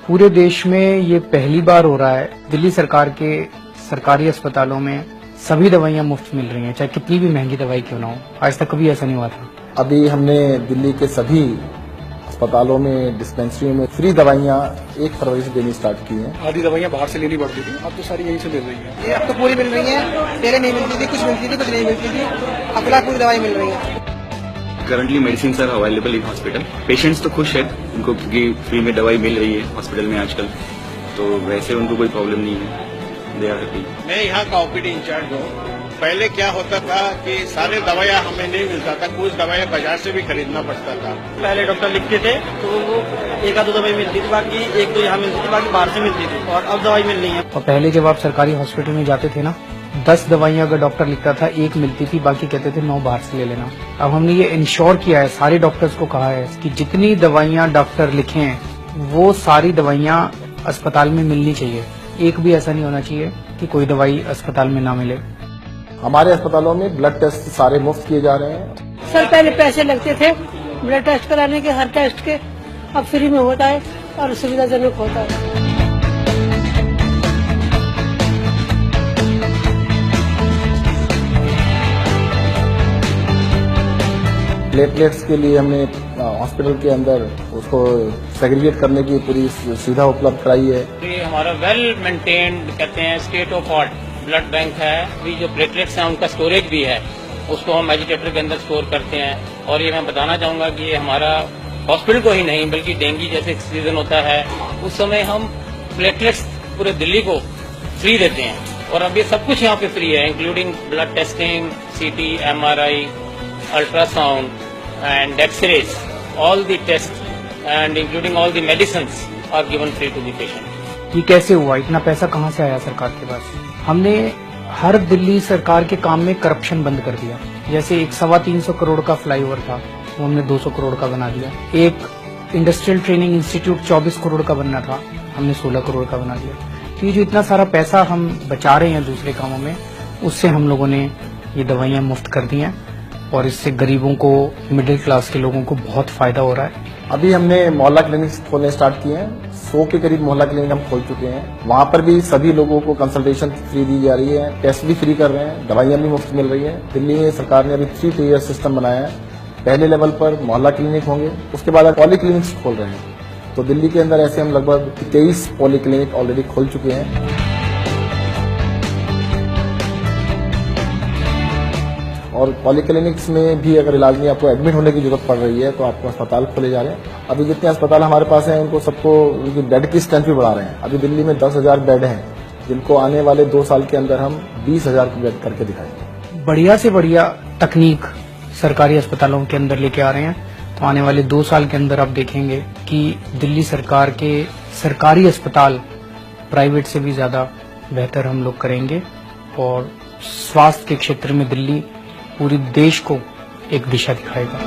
पूरे देश में ये पहली बार हो रहा है, दिल्ली सरकार के सरकारी अस्पतालों में सभी दवाइयां मुफ्त मिल रही हैं, चाहे कितनी भी महंगी दवाई क्यों ना हो। आज तक कभी ऐसा नहीं हुआ था। अभी हमने दिल्ली के सभी अस्पतालों में, डिस्पेंसरियों में फ्री दवाइयां 1 फरवरी से देनी स्टार्ट की हैं। आधी दवाइयां बाहर से लेनी पड़ती थी, अब तो सारी यहीं से मिल रही है। ये अब तो पूरी मिल रही है, पहले नहीं मिलती थी, कुछ मिलती थी, कुछ नहीं मिलती थी, अब फिलहाल पूरी दवाई मिल रही है। Currently medicine are available in hospital. Patients तो खुश है उनको, क्योंकि फ्री में दवाई मिल रही है हॉस्पिटल में आजकल, तो वैसे उनको कोई प्रॉब्लम नहीं है, दे आर हैप्पी। मैं यहाँ का ओपीडी इंचार्ज हूँ। पहले क्या होता था कि सारे दवाइयाँ हमें नहीं मिलता था, कुछ दवाइयाँ बाजार से भी खरीदना पड़ता था। पहले डॉक्टर लिखते थे तो वो 1-2 दवाई मिलती थी, बाकी 1-2 यहाँ मिलती थी, बाकी बाहर से मिलती थी, और अब दवाई मिल रही है। और पहले जब आप सरकारी हॉस्पिटल में जाते थे ना, 10 दवाइयां अगर डॉक्टर लिखता था, 1 मिलती थी, बाकी कहते थे 9 बाहर से ले लेना। अब हमने ये इंश्योर किया है, सारे डॉक्टर्स को कहा है कि जितनी दवाइयां डॉक्टर लिखे हैं वो सारी दवाइयां अस्पताल में मिलनी चाहिए। एक भी ऐसा नहीं होना चाहिए कि कोई दवाई अस्पताल में ना मिले। हमारे अस्पतालों में ब्लड टेस्ट सारे मुफ्त किए जा रहे हैं। सर पहले पैसे लगते थे ब्लड टेस्ट कराने के, हर टेस्ट के, अब फ्री में होता है और सुविधाजनक होता है। प्लेटलेट्स के लिए हमने हॉस्पिटल के अंदर उसको सेग्रीगेट करने की पूरी सुविधा उपलब्ध कराई है। ये हमारा वेल मेंटेन्ड कहते हैं state of art blood bank है। अभी जो प्लेटलेट्स हैं उनका स्टोरेज भी है, उसको हम एजिटेटर के अंदर स्टोर करते हैं। और ये मैं बताना चाहूंगा कि ये हमारा हॉस्पिटल को ही नहीं बल्कि डेंगू जैसे सीजन होता है उस समय हम प्लेटलेट्स पूरे दिल्ली को फ्री देते हैं। और अब ये सब कुछ यहाँ पे फ्री है, including blood testing, CT, MRI, ultrasound and X-rays. All the tests and including all the medicines are given free to the patient. ये कैसे हुआ? इतना पैसा कहाँ से आया सरकार के पास? हमने हर दिल्ली सरकार के काम में करप्शन बंद कर दिया। जैसे एक 325 करोड़ का फ्लाईओवर था, वो हमने 200 करोड़ का बना दिया। एक इंडस्ट्रियल ट्रेनिंग इंस्टीट्यूट 24 करोड़ का बनना था, हमने 16 करोड़ का बना दिया। तो ये जो इतना सारा पैसा हम बचा रहे हैं दूसरे कामों में, उससे हम लोगों ने ये दवाइयां मुफ्त कर दी हैं और इससे गरीबों को, मिडिल क्लास के लोगों को बहुत फायदा हो रहा है। अभी हमने मोहल्ला क्लिनिक्स खोलने स्टार्ट किए हैं। 100 के करीब मोहल्ला क्लिनिक हम खोल चुके हैं। वहाँ पर भी सभी लोगों को कंसल्टेशन फ्री दी जा रही है, टेस्ट भी फ्री कर रहे हैं, दवाइयाँ भी मुफ्त मिल रही है। दिल्ली में सरकार ने अभी 3 टियर सिस्टम बनाया है। पहले लेवल पर मोहल्ला क्लिनिक होंगे, उसके बाद पॉली क्लिनिक्स खोल रहे हैं। तो दिल्ली के अंदर ऐसे हम लगभग 23 पॉली क्लिनिक ऑलरेडी खोल चुके हैं। और पॉलीक्लिनिक्स में भी अगर इलाज में आपको एडमिट होने की जरूरत पड़ रही है तो आपको अस्पताल खोले जा रहे हैं। अभी जितने अस्पताल हमारे पास हैं उनको सबको उनकी बेड की स्ट्रेंथ भी बढ़ा रहे हैं। अभी दिल्ली में 10,000 बेड हैं, जिनको आने वाले 2 साल के अंदर हम 20,000 बेड करके दिखाएंगे। बढ़िया से बढ़िया तकनीक सरकारी अस्पतालों के अंदर लेके आ रहे हैं। तो आने वाले 2 साल के अंदर आप देखेंगे कि दिल्ली सरकार के सरकारी अस्पताल प्राइवेट से भी ज्यादा बेहतर हम लोग करेंगे और स्वास्थ्य के क्षेत्र में दिल्ली पूरे देश को एक दिशा दिखाएगा।